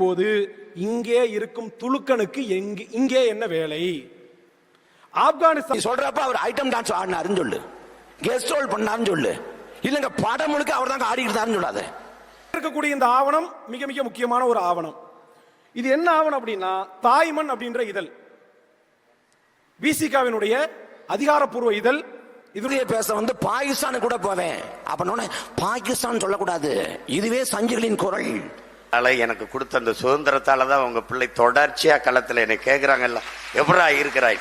போது இங்கே இருக்கும் துலுக்கனுக்கு இங்கே என்ன வேலை? ஆப்கானிஸ்தான் சொல்றப்ப அவர் ஐட்டம் டான்ஸ் ஆடினாருன்னு சொல்லு, கெஸ்ட் ரோல் பண்ணாருன்னு சொல்லு, இல்லங்க படம் முழுக்க அவர் தான் ஆடிக்கிட்டாருன்னு சொல்லாத. இருக்கக்கூடிய இந்த ஆவணம் மிக மிக முக்கியமான ஒரு ஆவணம். இது என்ன ஆவணம் அப்படின்னா, தாய்மண் அப்படின்ற இதழ், விசிகாவினுடைய அதிகாரப்பூர்வ இதழ். இதுலயே பேச வந்து பாகிஸ்தான் கூட போவேன் அப்ப பாகிஸ்தான் சொல்லக்கூடாது, இதுவே சஞ்சுகளின் குரல். எனக்கு கொடுத்த அந்த சுதந்திரத்தால தான் உங்க பிள்ளை தொடர்ச்சியா களத்துல என்னை கேட்கிறாங்கல்ல, எப்படா இருக்கிறாய்?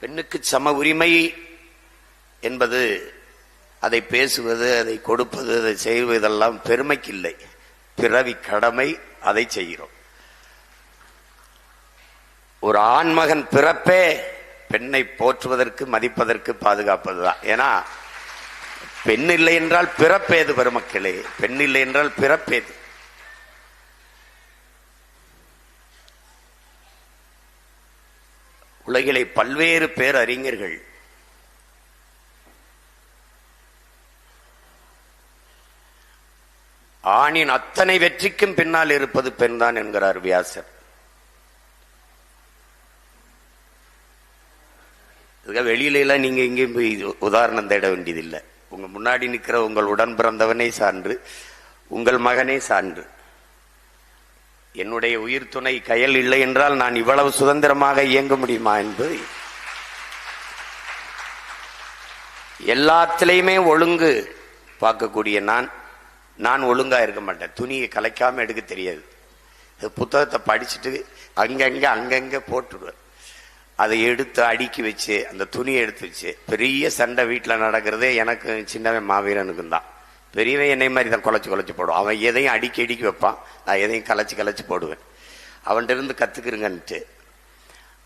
பெண்ணுக்கு சம உரிமை என்பது, அதை பேசுவது, அதை கொடுப்பது, அதை செய்வதெல்லாம் பெருமைக்கு இல்லை, பிறவி கடமை, அதை செய்கிறோம். ஒரு ஆண்மகன் பிறப்பே பெண்ணை போற்றுவதற்கு, மதிப்பதற்கு, பாதுகாப்பதுதான். ஏன்னா பெண் இல்லை என்றால் பிறப்பேது பெருமக்களே, பெண் இல்லை என்றால் பிறப்பேது. உலகிலே பல்வேறு பேரறிஞர்கள் ஆணின் அத்தனை வெற்றிக்கும் பின்னால் இருப்பது பெண் தான் என்கிறார் வியாசர். வெளியில எல்லாம் நீங்க எங்கேயும் போய் உதாரணம் தேட வேண்டியதில்லை. உங்க முன்னாடி நிற்கிற உங்கள் உடன் பிறந்தவனே சான்று, உங்கள் மகனே சான்று. என்னுடைய உயிர் துணை கயல் இல்லை என்றால் நான் இவ்வளவு சுதந்திரமாக இயங்க முடியுமா என்பது. எல்லாத்திலையுமே ஒழுங்கு பார்க்கக்கூடிய நான் ஒழுங்கா இருக்க மாட்டேன். துணியை கலைக்காம எடுக்க தெரியாது. புத்தகத்தை படிச்சுட்டு அங்கங்க போட்டுடுவேன். அதை எடுத்து அடுக்கி வச்சு, அந்த துணியை எடுத்து வச்சு, பெரிய சண்டை வீட்டில் நடக்கிறதே எனக்கு சின்னவன் மாவீரனுக்கும் தான். பெரியவன் என்னை மாதிரி தான் குலைச்சு போடுவான். அவன் எதையும் அடிக்கி வைப்பான், நான் எதையும் கலைச்சு போடுவேன். அவன்கிட்ட இருந்து கத்துக்கிறங்கன்ட்டு.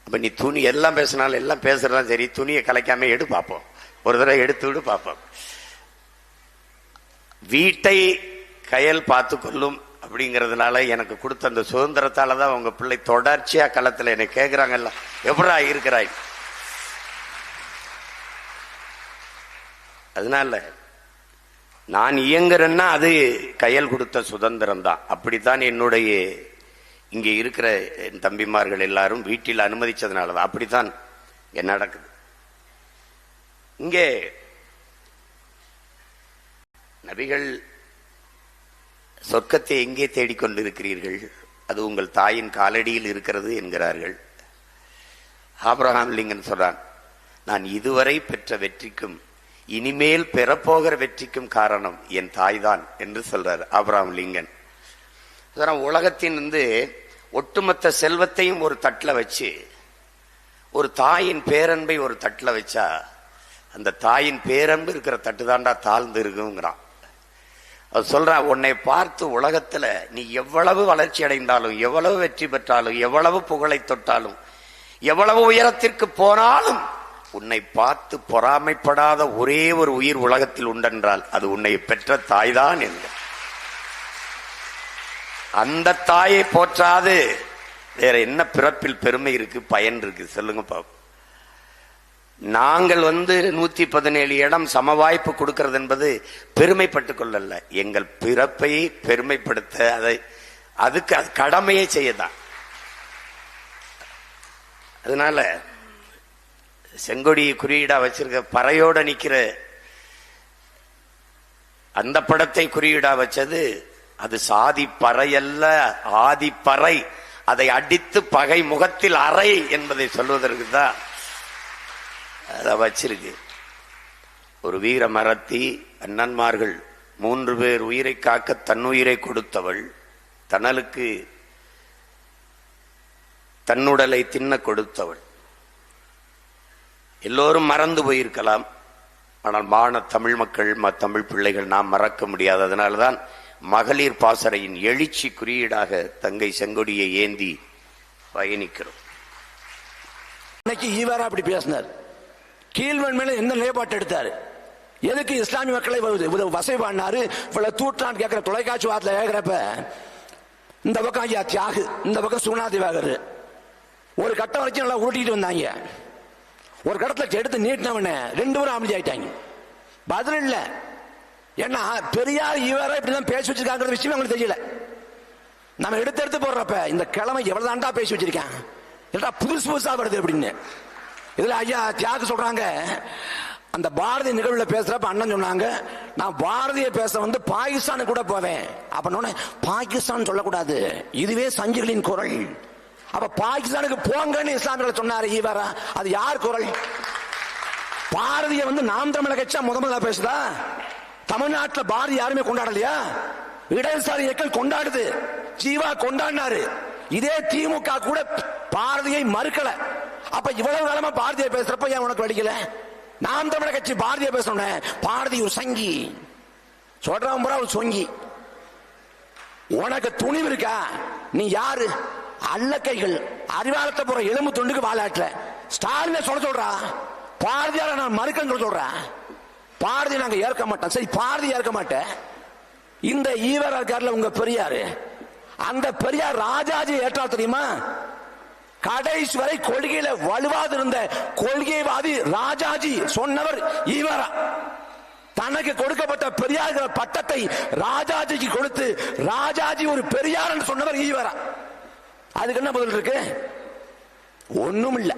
அப்ப நீ துணி எல்லாம் பேசினாலும், எல்லாம் பேசுறதான் சரி, துணியை கலைக்காம எடு பார்ப்போம், ஒரு தடவை எடுத்து விடு பார்ப்போம். வீட்டை கயல் பார்த்து கொள்ளும் அப்படிங்கிறதுனால எனக்கு கொடுத்த அந்த சுதந்திரத்தால தான் உங்க பிள்ளை தொடர்ச்சியா களத்துல என்னை கேட்கிறாங்கல்ல, எப்படா இருக்கிறாய்? அதனால நான் இயங்குறேன்னா அது கயல் கொடுத்த சுதந்திரம் தான். அப்படித்தான் என்னுடைய இங்கே இருக்கிற என் தம்பிமார்கள் எல்லாரும் வீட்டில் அனுமதிச்சதுனாலதான் அப்படித்தான் இங்க நடக்குது. இங்கே நபிகள் சொர்க்கத்தை எங்கே தேடிக்கொண்டிருக்கிறீர்கள்? அது உங்கள் தாயின் காலடியில் இருக்கிறது என்கிறார்கள். ஆபிரகாம் லிங்கன் சொல்றான், நான் இதுவரை பெற்ற வெற்றிக்கும் இனிமேல் பெறப்போகிற வெற்றிக்கும் காரணம் என் தாய் தான் என்று சொல்றார் ஆபிரகாம் லிங்கன். உலகத்தின் ஒட்டுமொத்த செல்வத்தையும் ஒரு தட்டில் வச்சு, ஒரு தாயின் பேரன்பை ஒரு தட்டில் வச்சா, அந்த தாயின் பேரன்பு இருக்கிற தட்டு தாண்டா தாழ்ந்து இருக்குங்கிறான். அது சொல்றான், உன்னை பார்த்து உலகத்துல நீ எவ்வளவு வளர்ச்சி அடைந்தாலும், எவ்வளவு வெற்றி பெற்றாலும், எவ்வளவு புகழை தொட்டாலும், எவ்வளவு உயரத்திற்கு போனாலும், உன்னை பார்த்து பொறாமைப்படாத ஒரே ஒரு உயிர் உலகத்தில் உண்டென்றால் அது உன்னை பெற்ற தாய்தான் என்க. அந்த தாயை போற்றாது வேற என்ன பிறப்பில் பெருமை இருக்கு, பயன் இருக்கு? சொல்லுங்க பாப்போம். நாங்கள் 117 இடம் சம வாய்ப்பு கொடுக்கிறது என்பது பெருமைப்பட்டுக் கொள்ளல, எங்கள் பிறப்பை பெருமைப்படுத்த, அதுக்கு கடமையை செய்யதான். அதனால செங்கொடி குறியீடா வச்சிருக்க பறையோட நிக்கிற அந்த படத்தை குறியீடா வச்சது அது சாதி பறையல்ல, ஆதிப்பறை. அதை அடித்து பகை முகத்தில் அறை என்பதை சொல்வதற்கு தான் அதை வச்சிருக்கு. ஒரு வீர மரத்தி அண்ணன்மார்கள் 3 பேர் உயிரை காக்க தன்னுயிரை கொடுத்தவள், தணலுக்கு தன்னுடலை தின்ன கொடுத்தவள். எல்லோரும் மறந்து போயிருக்கலாம், ஆனால் மான தமிழ் மக்கள், தமிழ் பிள்ளைகள் நாம் மறக்க முடியாது. அதனால்தான் மகளிர் பாசறையின் எழுச்சி குறியீடாக தங்கை செங்கொடியை ஏந்தி பயணிக்கிறோம். இன்னைக்கு ஈவரா அப்படி பேசினார். கீழ்வன் மேல என்ன நிலைப்பாட்டு எடுத்தாரு? எதுக்கு இஸ்லாமிய மக்களை வசதி பண்ணாரு? இவ்வளவு தூற்றான் கேட்கிற தொலைக்காட்சி வார்த்தை கேட்கிறப்ப இந்த பக்கம் ஐயா தியாகு, இந்த பக்கம் சுகுணாதிவாகர் ஒரு கட்டம் வரைக்கும் நல்லா உருட்டிட்டு வந்தாங்க. ஒரு கடத்துல எடுத்து நீட்டினவன 2 பேரும் அமைதி ஆயிட்டாங்க. பதில் இல்ல. ஏன்னா பெரியார் ஈவரா இப்படிதான் பேசி வச்சிருக்காங்க விஷயம் அவங்களுக்கு தெரியல. நம்ம எடுத்து போடுறப்ப இந்த கிழமை எவ்வளவு தாண்டா பேசி வச்சிருக்கேன், புதுசு புதுசா வருது அப்படின்னு. இதுல ஐயா தியாகு சொல்றாங்க, அந்த பாரதிய நிகழ்வுல பேசுறப்ப அண்ணன் சொன்னாங்க, நான் பாரதிய பேச பாகிஸ்தானு கூட போவேன். அப்ப பாகிஸ்தான் சொல்லக்கூடாது, இதுவே சஞ்சிகளின் குரல். அப்ப பாகிஸ்தானுக்கு போங்கன்னு இஸ்லாமியர்கள் சொன்னாரு ஈவரா. அது யார் குரல்? பாரதிய நாம் தமிழக கட்சியா முதல்ல பேசுதா? தமிழ்நாட்டில் பாரதி யாருமே கொண்டாடலையா? இடதுசாரி இயக்கம் கொண்டாடுது, ஜீவா கொண்டாடினாரு. இதே திமுக கூட பாரதியை மறுக்கல. அப்ப இவ்வளவு காலமா பாரதியை பேசுறப்ப ஏன் உனக்கு வலிக்கல? நாம் தமிழக கட்சி பாரதியை பேசணும். பாரதி ஒரு சங்கி சொல்றான், ஒரு சொங்கி. உனக்கு துணிவு இருக்கா? நீ யாரு? அல்லக்கைகள் அறிவாலத்தை போற எலும்பு துண்டுக்கு வாழாட்டுல ஸ்டாலின் சொல்றா, பாரதியார நான் மறுக்கன்னு சொல்றா. பாரதி நாங்க ஏற்க மாட்டோம். சரி, பாரதி ஏற்க மாட்டேன். இந்த ஈவரா இருக்கார்ல உங்க பெரியாரு, அந்த பெரியார் ராஜாஜி ஏற்றா தெரியுமா? கடைசி வரை கொள்கையில வலுவாது இருந்த கொள்கைவாதி ராஜாஜி சொன்னவர் ஈவரா. தனக்கு கொடுக்கப்பட்ட பெரியார் பட்டத்தை ராஜாஜிக்கு கொடுத்து ராஜாஜி ஒரு பெரியார் என்று சொன்னவர் ஈவரா. அதுக்கு என்ன பதில் இருக்கு? ஒண்ணும் இல்ல.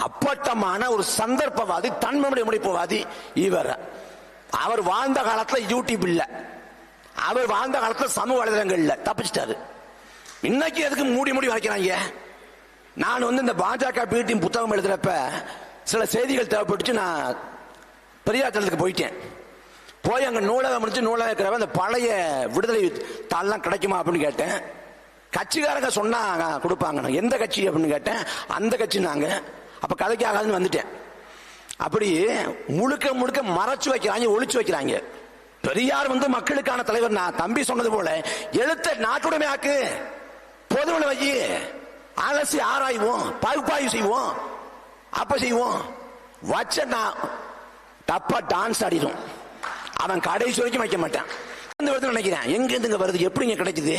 அப்பட்டமான ஒரு சந்தர்ப்பவாதி, தன்மையுடைய முடிப்புவாதி ஈவரா. அவர் வாழ்ந்த காலத்துல யூடியூப் இல்ல, அவர் வாழ்ந்த காலத்துல சமூக வலைதளங்கள் இல்ல, தப்பிச்சிட்டாரு. இன்னைக்கு எதுக்கு மூடி வைக்கிறாங்க? நான் இந்த பாஜக பீட்டின் புத்தகம் எழுதுறப்ப சில செய்திகள் தேவைப்பட்டுச்சு. நான் பெரியார் தளத்துக்கு போயிட்டேன். போய் அங்க நூலகம் முடிச்சு நூலகம் இருக்கிறப்ப அந்த பழைய விடுதலை தாள்லாம் கிடைக்குமா அப்படின்னு கேட்டேன். கட்சிக்காரங்க சொன்னா கொடுப்பாங்க. எந்த கட்சி அப்படின்னு கேட்டேன். அந்த கட்சி நாங்க. அப்ப கதைக்கு ஆகாதுன்னு வந்துட்டேன். அப்படி முழுக்க மறைச்சு வைக்கிறாங்க, ஒளிச்சு வைக்கிறாங்க. பெரியார் மக்களுக்கான தலைவர். நான் தம்பி சொன்னது போல எழுத்த நாட்டுடைமையாக்கு, பொதுவில் வை, அலசி ஆராய்வோம், பகுப்பாய்வு செய்வோம். அப்ப செய்வோம். வச்ச தப்பா டான்ஸ் ஆடிடும். அவன் கடைசி வரைக்கும் வைக்க மாட்டான். நினைக்கிறேன் எங்க இருந்து வருது, எப்படிங்க கிடைக்குது?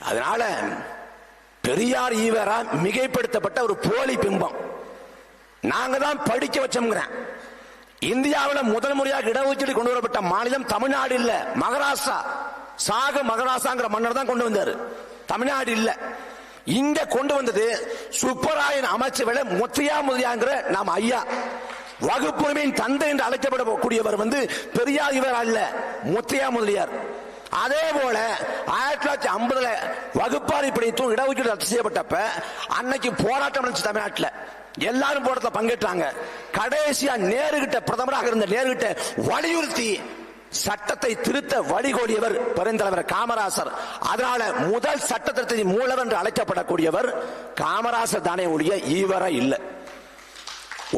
அதனால பெரியார் ஈவரா மிகைப்படுத்தப்பட்ட ஒரு போலி பிம்பம். நாங்க தான் படிக்க வச்சோம்ங்கிறேன். இந்தியாவில் முதல் முறையாக இடஒதுக்கீடு கொண்டு வரப்பட்ட மாநிலம் தமிழ்நாடு இல்ல, மகாராஷ்டிரா. சாக மகாராஷ்டிராங்கிற மன்னர் தான் கொண்டு வந்தாரு, தமிழ்நாடு இல்ல. இங்க கொண்டு வந்தது சுப்பராயன் அமைச்சர் முத்தையா முதலியாங்கிற நாம் ஐயா. வகுப்புரிமையின் தந்தை என்று அழைக்கப்படக்கூடியவர் பெரியார் ஈவரா இல்ல, முத்தையா முதலியார். அதே போல 1950 வகுப்பாரி பிடித்தும் இடஒதுக்கீடு ரத்து செய்யப்பட்டப்ப அன்னைக்கு போராட்டம் நடந்துச்சு தமிழ்நாட்டில். எல்லாரும் போராட்டத்தில் பங்கேற்றாங்க. கடைசியா நேருகிட்ட, பிரதமராக இருந்த நேருகிட்ட வலியுறுத்தி சட்டத்தை திருத்த வழிகோடியவர் பெருந்தலைவர் காமராசர். அதனால முதல் சட்ட திருத்தத்தின் மூலவர் என்று அழைக்கப்படக்கூடியவர் காமராசர் தானே ஒழிய ஈவரா இல்லை.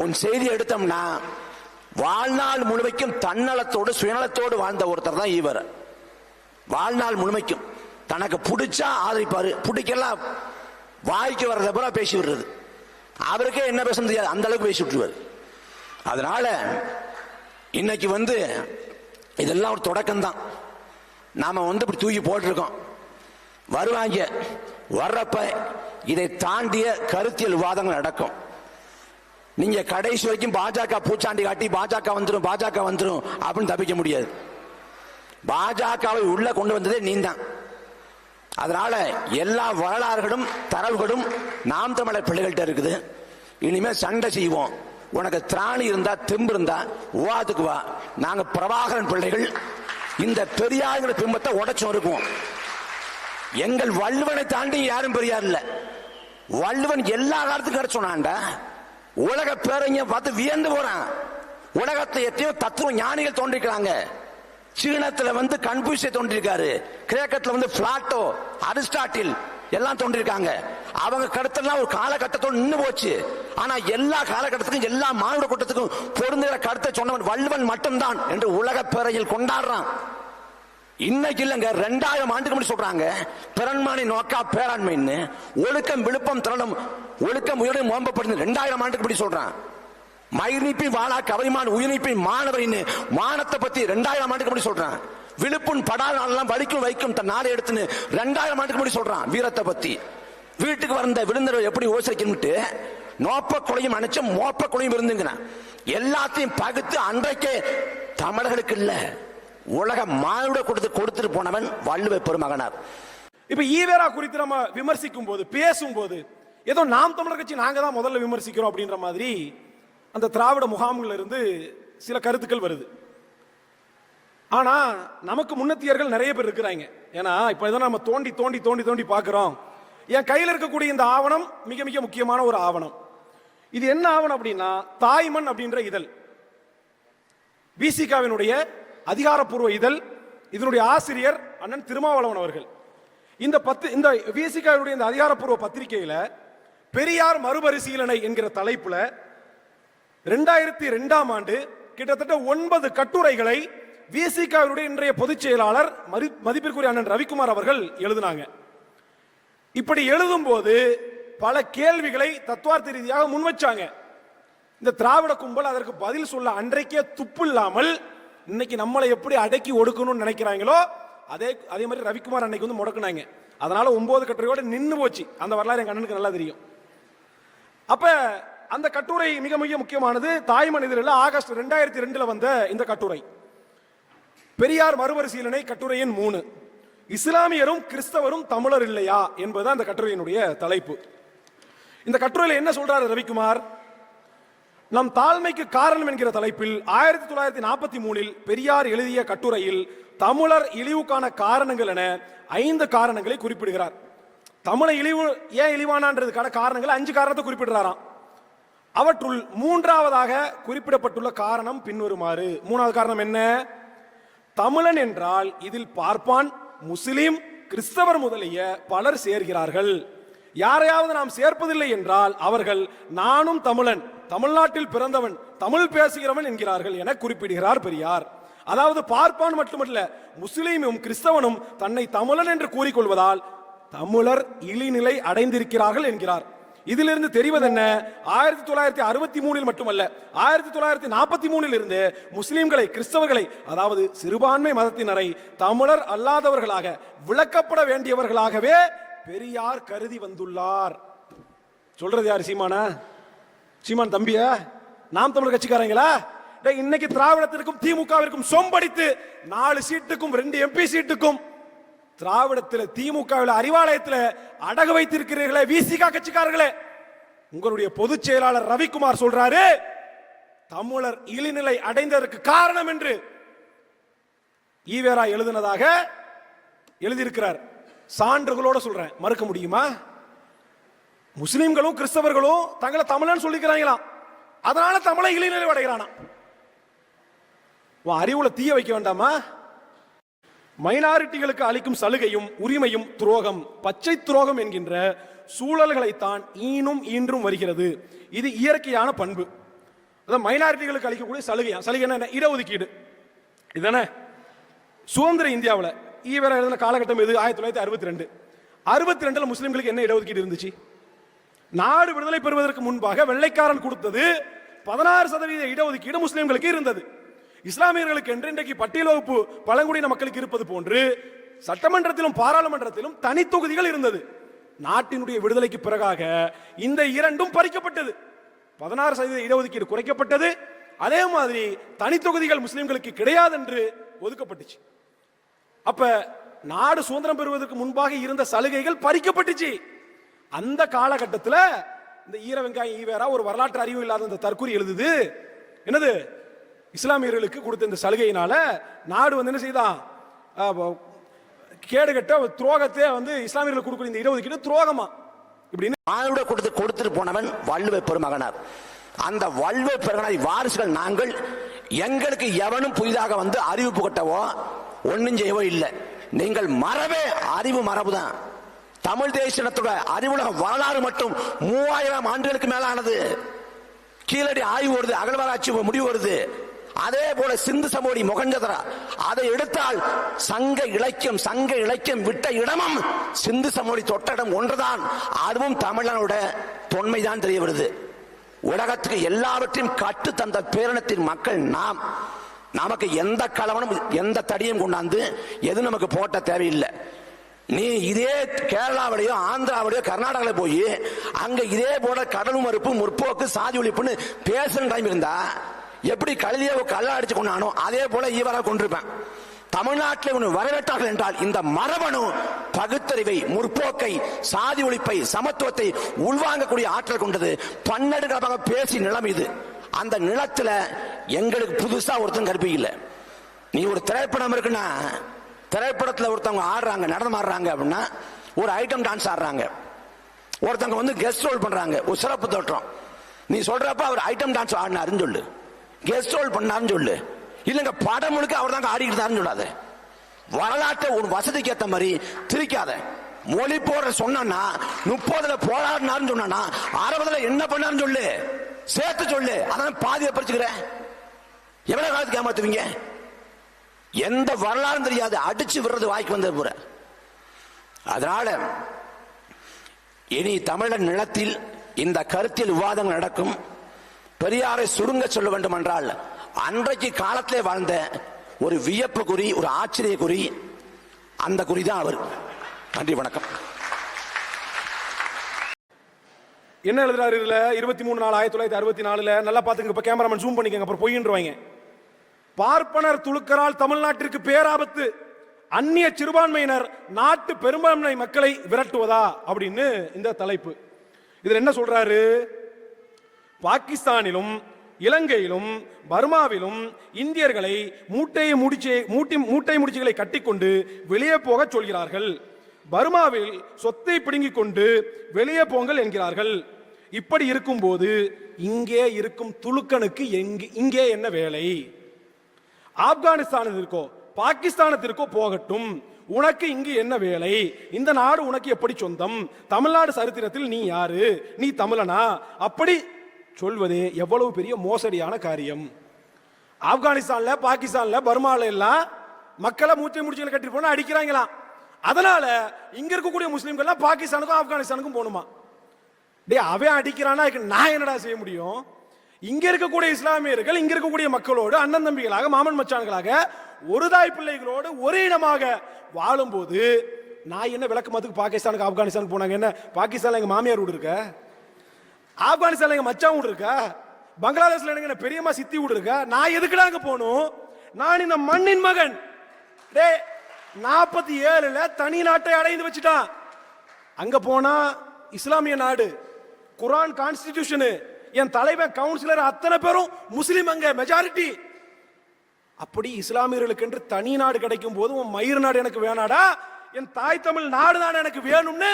உன் செய்தி எடுத்தோம்னா வாழ்நாள் முழுமைக்கும் தன்னலத்தோடு சுயநலத்தோடு வாழ்ந்த ஒருத்தர் தான் ஈவரா. வாழ்நாள் முழுமைக்கும் தனக்கு பிடிச்சா ஆதரிப்பாரு, பிடிக்கலாம் வாய்க்கு வர்றத பூரா பேசி விடுறது. அவருக்கே என்ன பேச முடியாது, அந்த அளவுக்கு பேசி விட்டுருவாரு. அதனால இன்னைக்கு இதெல்லாம் ஒரு தொடக்கம் தான். நாம இப்படி தூக்கி போட்டிருக்கோம். வருவாங்க, வர்றப்ப இதை தாண்டிய கருத்தியல் விவாதங்கள் நடக்கும். நீங்க கடைசி வரைக்கும் பாஜக பூச்சாண்டி காட்டி பாஜக வந்துரும் அப்படின்னு தப்பிக்க முடியாது. பாஜகவை உள்ள கொண்டு வந்ததே நீந்தான். அதனால எல்லா வரலாறுகளும் தரவுகளும் நாம் தமிழர் பிள்ளைகள்கிட்ட இருக்குது. இனிமே சண்டை செய்வோம். உனக்கு திராணி இருந்தா, தெம்பு இருந்தா விவாதத்துக்கு வா. நாங்க பிரபாகரன் பிள்ளைகள், இந்த பெரியாருங்கிற பிம்பத்தை உடைச்சும் இருக்கும். எங்கள் வள்ளுவனை தாண்டி யாரும் பெரியார் இல்ல. வள்ளுவன் எல்லா காலத்துக்கும் கிடைச்சோனாண்டா. உலக பேரங்க பார்த்து வியந்து போறான். உலகத்தை எத்தனையோ தத்துவ ஞானிகள் தோன்றிருக்கிறாங்க. சீனத்துல கன்பூசியஸ் தோன்றிருக்காரு, கிரேக்கத்துல பிளாட்டோ, அரிஸ்டாட்டில் எல்லாம் தோன்றிருக்காங்க. அவங்க கருத்தெல்லாம் ஒரு காலகட்டத்தோடு நின்று போச்சு. ஆனா எல்லா காலகட்டத்துக்கும் எல்லா மானுட கூட்டத்துக்கும் பொருந்துகிற கருத்தை சொன்னவன் வள்ளுவன் மட்டும்தான் என்று உலக பேரையில் கொண்டாடுறான். இன்னைக்கு இல்லங்க, 2000 ஆண்டுக்கு முன்னாடி சொல்றாங்க பிறன்மானை நோக்கா பேராண்மைன்னு. ஒழுக்கம் விழுப்பம் திறனும் ஒழுக்கம் உயிரை மோம்பப்படுது 2000 ஆண்டுக்கு முன்னாடி சொல்றான். மயிர்நீப்பி வாழா கவரிமான் உயிர்நீப்பி மாணவரின்னு மானத்தை பத்தி 2000 ஆண்டுக்கு முன்னாடி சொல்றான். விழுப்புண் படாத நாளெல்லாம் வலிக்கும் வைக்கும் தன் நாளை எடுத்துன்னு 2000 ஆண்டுக்கு முன்னாடி சொல்றான். வீரத்தை பத்தி வீட்டுக்கு வந்த விருந்தர் எப்படி ஓசைக்குன்னுட்டு நோப்ப கொலையும் அணைச்சு மோப்ப கொலையும் இருந்துங்க எல்லாத்தையும் பகுத்து அன்றைக்கே தமிழர்களுக்கு இல்ல உலக மானுட கொடுத்துட்டு போனவன் வள்ளுவ பெருமகனார். இப்ப ஈவேரா குறித்து நம்ம விமர்சிக்கும் போது பேசும்போது ஏதோ நாம் தமிழர் கட்சி நாங்க தான் முதல்ல விமர்சிக்கிறோம் அப்படின்ற மாதிரி அந்த திராவிட முகாம்கள் இருந்து சில கருத்துக்கள் வருது. ஆனா நமக்கு முன்னத்தியர்கள் நிறைய பேர் இருக்கிறாங்க. ஏன்னா இப்ப இதை நம்ம தோண்டி தோண்டி தோண்டி தோண்டி பார்க்கிறோம். என் கையில் இருக்கக்கூடிய இந்த ஆவணம் மிக மிக முக்கியமான ஒரு ஆவணம். இது என்ன ஆவணம் அப்படின்னா தாய்மண் அப்படின்ற இதழ், விசிகாவினுடைய அதிகாரப்பூர்வ இதழ். இதனுடைய ஆசிரியர் அண்ணன் திருமாவளவன் அவர்கள். இந்த விசிகாவினுடைய இந்த அதிகாரப்பூர்வ பத்திரிகையில பெரியார் மறுபரிசீலனை என்கிற தலைப்புல 2002ஆம் ஆண்டு கிட்டத்தட்ட 9 கட்டுரைகளை விசிகாவினுடைய இன்றைய பொதுச் செயலாளர் மதிப்பிற்குரிய அண்ணன் ரவிக்குமார் அவர்கள் எழுதினாங்க. இப்படி எழுதும் போது பல கேள்விகளை தத்துவார்த்த ரீதியாக முன்வச்சாங்க. இந்த திராவிட கும்பல் அதற்கு பதில் சொல்ல அன்றைக்கே துப்பு இல்லாமல் இன்னைக்கு நம்மளை எப்படி அடக்கி ஒடுக்கணும்னு நினைக்கிறாங்களோ அதே மாதிரி ரவிக்குமார் அன்னைக்கு முடக்குனாங்க. அதனால 9 கட்டுரையோட நின்று போச்சு. அந்த வரலாறு என் கண்ணனுக்கு நல்லா தெரியும். அப்ப அந்த கட்டுரை மிக மிக முக்கியமானது. தாய்மண் இதழில் ஆகஸ்ட் 2002 வந்த இந்த கட்டுரை பெரியார் மறுபரிசீலனை கட்டுரை எண் 3, இஸ்லாமியரும் கிறிஸ்தவரும் தமிழர் இல்லையா என்பது அந்த கட்டுரையினுடைய தலைப்பு. இந்த கட்டுரையில் என்ன சொல்றாரு ரவிக்குமார்? நம் தாழ்மைக்கு காரணம் என்கிற தலைப்பில் 1943 பெரியார் எழுதிய கட்டுரையில் தமிழர் இழிவுக்கான காரணங்கள் என 5 காரணங்களை குறிப்பிடுகிறார். தமிழை இழிவு ஏன் இழிவானன்றதுக்கான காரணங்கள் 5 காரணத்தை குறிப்பிடுறாராம். அவற்றுள் 3ஆவதாக குறிப்பிடப்பட்டுள்ள காரணம் பின்வருமாறு. 3வது காரணம் என்ன? தமிழன் என்றால் இதில் பார்ப்பான், முஸ்லிம், கிறிஸ்தவர் முதலிய பலர் சேர்கிறார்கள். யாரையாவது நாம் சேர்ப்பதில்லை என்றால் அவர்கள் நானும் தமிழன், தமிழ்நாட்டில் பிறந்தவன், தமிழ் பேசுகிறவன் என்கிறார்கள் என குறிப்பிடுகிறார் பெரியார். அதாவது பார்ப்பான் மட்டுமல்ல, முஸ்லீமும் கிறிஸ்தவனும் தன்னை தமிழன் என்று கூறிக்கொள்வதால் தமிழர் இழிநிலை அடைந்திருக்கிறார்கள் என்கிறார். இதிலிருந்து தெரிவது என்ன? 1963 மட்டுமல்ல, 1943 இருந்து முஸ்லிம்களை, கிறிஸ்தவர்களை, அதாவது சிறுபான்மை மதத்தினரை தமிழர் அல்லாதவர்களாக விளக்கப்பட வேண்டியவர்களாகவே பெரியார் கருதி வந்துள்ளார். சொல்றது யாரு? சீமானா? சீமான் தம்பியா? நாம் தமிழர் கட்சிக்காரங்களா? இன்னைக்கு திராவிடத்திற்கும் திமுகவிற்கும் சொம்படித்து 4 சீட்டுக்கும் 2 MP சீட்டுக்கும் திராவிடத்தில் திமுகவில் அறிவாலயத்தில் அடகு வைத்திருக்கிறீர்களே விசிகா கட்சிக்காரர்களே, உங்களுடைய பொதுச் செயலாளர் ரவிக்குமார் சொல்றாரு தமிழர் இழிநிலை அடைந்ததற்கு காரணம் என்று ஈவேரா எழுதினதாக எழுதியிருக்கிறார். சான்றுகளோட சொல்றேன், மறுக்க முடியுமா? முஸ்லிம்களும் கிறிஸ்தவர்களும் தங்களை தமிழன் சொல்லிக்கிறாங்களாம், அதனால தமிழை இழிநிலை அடைகிறானா? அறிவுல தீய வைக்க வேண்டாமா? மைனாரிட்டிகளுக்கு அளிக்கும் சலுகையும் உரிமையும் துரோகம், பச்சை துரோகம் என்கின்ற சூழல்களைத்தான் ஈனும் ஈன்றும் வருகிறது. இது இயற்கையான பண்பு. அதான் மைனாரிட்டிகளுக்கு அளிக்கக்கூடிய சலுகை என்ன? இடஒதுக்கீடு. இதுதானே சுதந்திர இந்தியாவில் ஈவேரா எழுதின காலகட்டம் எது? 1962. 62 முஸ்லிம்களுக்கு என்ன இடஒதுக்கீடு இருந்துச்சு? நாடு விடுதலை பெறுவதற்கு முன்பாக வெள்ளைக்காரன் கொடுத்தது 16% இடஒதுக்கீடு முஸ்லிம்களுக்கு இருந்தது. இஸ்லாமியர்களுக்கு என்று இன்றைக்கு பட்டியல் வகுப்பு பழங்குடியின மக்களுக்கு இருப்பது போன்று சட்டமன்றத்திலும் பாராளுமன்றத்திலும் தனி தொகுதிகள் இருந்தது. நாட்டினுடைய விடுதலைக்கு பிறகாக இந்த இரண்டும் பறிக்கப்பட்டது. 16% இடஒதுக்கீடு குறைக்கப்பட்டது. அதே மாதிரி தனி தொகுதிகள் முஸ்லிம்களுக்கு கிடையாது என்று ஒதுக்கப்பட்டுச்சு. அப்ப நாடு சுதந்திரம் பெறுவதற்கு முன்பாக இருந்த சலுகைகள் பறிக்கப்பட்டுச்சு. அந்த காலகட்டத்தில் இந்த ஈர வெங்காயம் ஈவேரா ஒரு வரலாற்று அறிவு இல்லாத இந்த தற்கூரி எழுதுது. என்னது? இஸ்லாமியர்களுக்கு கொடுத்த இந்த சலுகையினால நாடு என்ன செய்தான்? கேடுகட்ட துரோகத்தை வந்து இஸ்லாமியர்கள் கொடுக்குற இந்த இடஒதுக்கீடு துரோகமா இப்படின்னு ஆளுட கொடுத்துட்டு போனவன் வள்ளுவ பெருமகனார். அந்த வள்ளுவ பெருமகனார் வாரிசுகள் நாங்கள். எங்களுக்கு எவனும் புதிதாக வந்து அறிவிப்பு கட்டவோ ஒன்னும் செய்யவோ இல்லை. நீங்கள் மரபே அறிவு மரபு தான். தமிழ் தேசியத்தோட அறிவுலக வரலாறு மட்டும் 3000 ஆண்டுகளுக்கு மேலானது. கீழடி ஆய்வு வருது, அகழ்வாராய்ச்சி முடிவு வருது. அதே போல சிந்து சமவெளி மொகஞ்சதரா அதை எடுத்தால் சங்க இலக்கியம் விட்ட இடமும் சிந்து சமவெளி தொட்ட இடம் ஒன்றுதான். அதுவும் தமிழனோட தொன்மைதான் தெரிய வருது. உலகத்துக்கு எல்லாவற்றையும் கற்று தந்த பேரினத்தின் மக்கள் நாம். நமக்கு எந்த கலவனும் எந்த தடியும் கொண்டாந்து எது நமக்கு போட்ட தேவையில்லை. நீ இதே கேரளாவிலேயோ ஆந்திராவிலேயோ கர்நாடகாவில் போய் அங்க இதே போல கடல் மறுப்பு முற்போக்கு சாதி ஒழிப்புன்னு பேசுற டைம் இருந்தா எப்படி கழுதியை கல்ல அடிச்சு கொண்டானோ அதே போல ஈவரா கொண்டிருப்பேன். தமிழ்நாட்டில் ஒன்று வரவேற்றார்கள் என்றால் இந்த மரபணு பகுத்தறிவை, முற்போக்கை, சாதி ஒழிப்பை, சமத்துவத்தை உள்வாங்கக்கூடிய ஆற்றல் கொண்டது. பன்னெடுக்காக பேசி நிலம் இது. அந்த நிலத்துல எங்களுக்கு புதுசா ஒருத்தன் கற்பிக்கல. இல்லை. நீ ஒரு திரைப்படம் இருக்குன்னா திரைப்படத்தில் ஒருத்தவங்க ஆடுறாங்க, நடனம் ஆடுறாங்க அப்படின்னா ஒரு ஐட்டம் டான்ஸ் ஆடுறாங்க. ஒருத்தவங்க வந்து கெஸ்ட் ரோல் பண்றாங்க, ஒரு சிறப்பு தோற்றம். நீ சொல்றப்ப அவர் ஐட்டம் டான்ஸ் ஆடினாருன்னு சொல்லு, கெஸ்ட் ரோல் பண்ணாருன்னு சொல்லு. இல்லைங்க படம் முழுக்க அவர் தாங்க ஆடிக்கிட்டாருன்னு சொல்லாத. வரலாற்றை ஒரு வசதிக்கு ஏற்ற மாதிரி திரிக்காத. மொழி போடுற சொன்னா 30ல போராடினாருன்னு சொன்னா 60ல என்ன பண்ணாருன்னு சொல்லு, சேர்த்து சொல்லு. அதான் பாதியை பறிச்சுக்கிறேன். எவ்வளவு காலத்துக்கு ஏமாத்துவீங்க? எந்த வரலாறும் தெரியாது, அடிச்சு விடுறது வாய்க்கு வந்த பூரா. அதனால இனி தமிழர் நிலத்தில் இந்த கருத்தியல் விவாதங்கள் நடக்கும். பெரியாரை சுருங்க சொல்ல வேண்டும் என்றால் அன்றைக்கு காலத்திலே வாழ்ந்த ஒரு வியப்பு குறி, ஒரு ஆச்சரிய குறி, அந்த குறிதான் அவர். நன்றி, வணக்கம். என்ன எழுதுறாரு இதுல? 23/4/1964 நல்லா பாத்துங்க. இப்ப கேமராமேன் ஜூம் பண்ணிக்கங்க, அப்புறம் பொய்யின்றுவாங்க. பார்ப்பனர் துலுக்கரால் தமிழ்நாட்டிற்கு பேராபத்து, அந்நிய சிறுபான்மையினர் நாட்டு பெரும்பான்மை மக்களை விரட்டுவதா அப்படின்னு இந்த தலைப்பு. இதுல என்ன சொல்றாரு? பாகிஸ்தானிலும் இலங்கையிலும் பர்மாவிலும் இந்தியர்களை மூட்டை முடிச்சுகளை கட்டிக்கொண்டு வெளியே போக சொல்கிறார்கள். பர்மாவில் சொத்தை பிடுங்கிக் கொண்டு வெளியே போங்கள் என்கிறார்கள். இப்படி இருக்கும்போது இங்கே இருக்கும் துலுக்கனுக்கு இங்கே என்ன வேலை? ஆப்கானிஸ்தானத்திற்கோ பாகிஸ்தானத்திற்கோ போகட்டும், உனக்கு இங்கு என்ன வேலை? இந்த நாடு உனக்கு எப்படி சொந்தம்? தமிழ்நாடு சரித்திரத்தில் நீ யாரு? நீ தமிழனா? அப்படி சொல்வதே எவ்வளவு பெரிய மோசடியான காரியம். ஆப்கானிஸ்தான்ல பாகிஸ்தான்ல பர்மால எல்லாம் மக்களை முடிச்சுகளை கட்டி போனா அடிக்கிறாங்களாம். அதனால இங்க இருக்கக்கூடிய முஸ்லிம்கள் பாகிஸ்தானுக்கும் ஆப்கானிஸ்தானுக்கும் போகணுமா? டே அவன் அடிக்கிறானா, நான் என்னடா செய்ய முடியும்? இங்க இருக்கக்கூடிய இஸ்லாமியர்கள் இங்க இருக்கக்கூடிய மக்களோடு அண்ணன் தம்பிகளாக, மாமன் மச்சான்களாக, ஒரு தாய் பிள்ளைகளோடு ஒரு இனமாக வாழும்போது நான் என்ன விளக்கு மத்துக்கு பாகிஸ்தானுக்கு ஆப்கானிஸ்தானுக்கு போனாங்க? என்ன பாகிஸ்தான்ல எங்க மாமியார் வீடு இருக்க, ஆப்கானிஸ்தான்ல எங்க மச்சான் வீடு இருக்கா, பங்களாதேஷ்ல எனக்கு பெரியம்மா சித்தி வீடு இருக்கா? நான் எதுக்குடா அங்க போகணும்? நான் இந்த மண்ணின் மகன். டே 47ல தனி நாட்டை அடைந்து வச்சுட்டான். அங்க போனா இஸ்லாமிய நாடு, குரான் கான்ஸ்டிடியூஷன், என் தலைவன் கவுன்சிலர் அத்தனை பேரும் முஸ்லிம், அங்க மெஜாரிட்டி. அப்படி இஸ்லாமியர்களுக்கு என்று தனி நாடு கிடைக்கும் போது உன் மயிர் நாடு எனக்கு வேணாடா, என் தாய் தமிழ் நாடு தான் எனக்கு வேணும்னு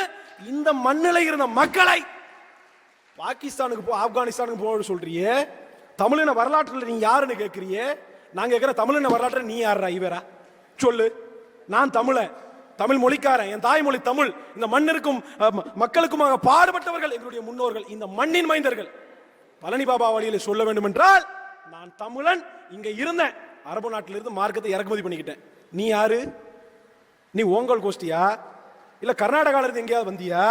இந்த மண்ணில இருந்த மக்களை பாகிஸ்தானுக்கு போ, ஆப்கானிஸ்தானுக்கு போக சொல்றியே. தமிழின வரலாற்றில் நீ யாருன்னு கேட்கிறியே. நான் கேட்கிற தமிழின வரலாற்றில் நீ யாரா? இவரா சொல்லு. நான் தமிழன், தமிழ் மொழிக்காரன், என் தாய்மொழி தமிழ். இந்த மண்ணிற்கும் மக்களுக்குமாக பாடுபட்டவர்கள் எங்களுடைய முன்னோர்கள், இந்த மண்ணின் மைந்தர்கள். பழனி பாபா வழியில் சொல்ல வேண்டும் என்றால் நான் தமிழன், இங்க இருந்தேன், அரபு நாட்டிலிருந்து மார்க்கத்தை இறக்குமதி பண்ணிக்கிட்டேன். நீ யாரு? நீ ஓங்கல் கோஷ்டியா இல்ல கர்நாடகால இருந்து எங்கேயாவது வந்தியா?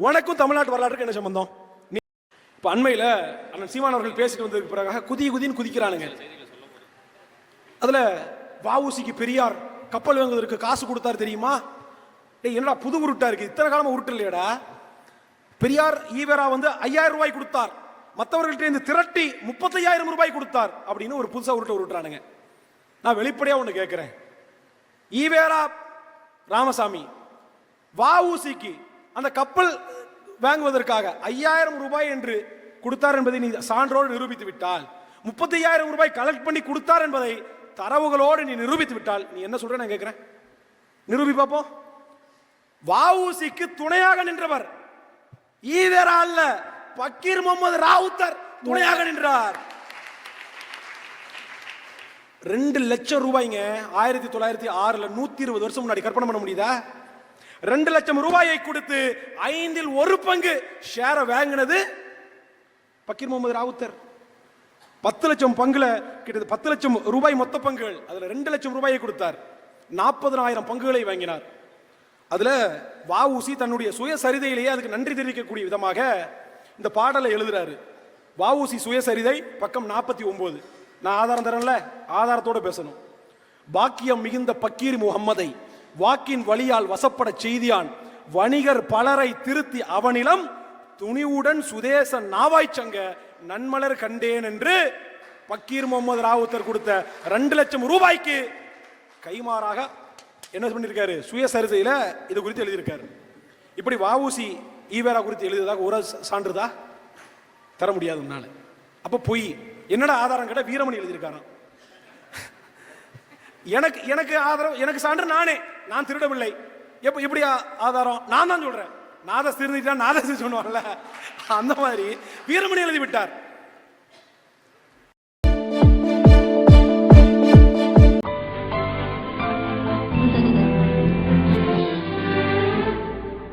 உனக்கும் தமிழ்நாட்டு வரலாற்றுக்கு என்ன சம்பந்தம்? நீ இப்ப அண்மையில அண்ணன் சீமான் அவர்கள் பேசிட்டு வந்ததுக்கு பிறகு குதின்னு குதிக்கிறானுங்க. அதுல வஉசிக்கு பெரியார் கப்பல் வாங்குவதற்கு காசு கொடுத்தாரு தெரியுமா? என்னடா புது உருட்டா இருக்கு, இத்தனை காலமா உருட்டு இல்லையடா. பெரியார் ஈவேரா வந்து 5000 ரூபாய் கொடுத்தார், மற்றவர்கள்ட்ட இருந்து திரட்டி 35,000 ரூபாய் கொடுத்தார் அப்படின்னு ஒரு புதுசா உருட்டுறானுங்க. நான் வெளிப்படையா ஒண்ணு கேட்கிறேன். ஈவேரா ராமசாமி வஉசிக்கு அந்த கப்பல் வாங்குவதற்காக 5000 ரூபாய் என்று கொடுத்தார் என்பதை நீ சான்றோடு நிரூபித்து விட்டால், 35,000 ரூபாய் கலெக்ட் பண்ணி கொடுத்தார் என்பதை தரவுகளோடு நீ நிரூபித்து விட்டால், நீ என்ன சொல்ற? நான் கேட்கிறேன். நிரூபி பார்ப்போம். வஉசிக்கு துணையாக நின்றவர் ஈவேரா அல்ல, பக்கீர் முகமது ராவுத்தர் துணையாக நின்றார். 2 லட்சம் ரூபாய்ங்க 1906 120 வருஷம் முன்னாடி. கற்பனை பண்ண முடியுதா? 2 லட்சம் ரூபாயை கொடுத்து 5 1 பங்கு ஷேரை வாங்கினது பக்கீர் முகமது ராவுத்தர். 10 லட்சம் பங்குல கிட்டத்தட்ட 10 லட்சம் ரூபாய் மொத்த பங்குகள், அதுல 2 லட்சம் ரூபாயை கொடுத்தார். 40,000 பங்குகளை வாங்கினார். அதுல வஉசி தன்னுடைய சுயசரிதையிலேயே அதுக்கு நன்றி தெரிவிக்கக்கூடிய விதமாக இந்த பாடலை எழுதுறாரு. வஉசி சுயசரிதை பக்கம் 49. நான் ஆதாரம் தரேன்ல, ஆதாரத்தோட பேசணும். பாக்கியம் மிகுந்த பக்கீர் முகம்மதை வாக்கின் வழியால் வசப்பட செய்தியான், வணிகர் பலரை திருத்தி அவனிலம் துணிவுடன் சுதேச நாவாய் சங்க நன்மலர் கண்டேன் என்று பக்கீர் முகமது ராவுத்தர் கொடுத்த 2 லட்சம் ரூபாய்க்கு கைமாறாக என்ன பண்ணிருக்காரு? சுயசரிதையில இது குறித்து எழுதியிருக்காரு. இப்படி வஉசி ஈவேரா குறித்து எழுதியதாக ஒரு சான்றுதா தர முடியாதுனால. அப்ப பொய். என்னடா ஆதாரம் கேட்ட வீரமணி எழுதியிருக்காராம். எனக்கு எனக்கு ஆதாரம், எனக்கு சான்று நான் திருடவில்லை. எப்படி ஆதாரம்? நான் தான் சொல்றேன். நாத திருந்திட்டா நாத சொன்னோம்ல, அந்த மாதிரி வீரமணி எழுதி விட்டார்.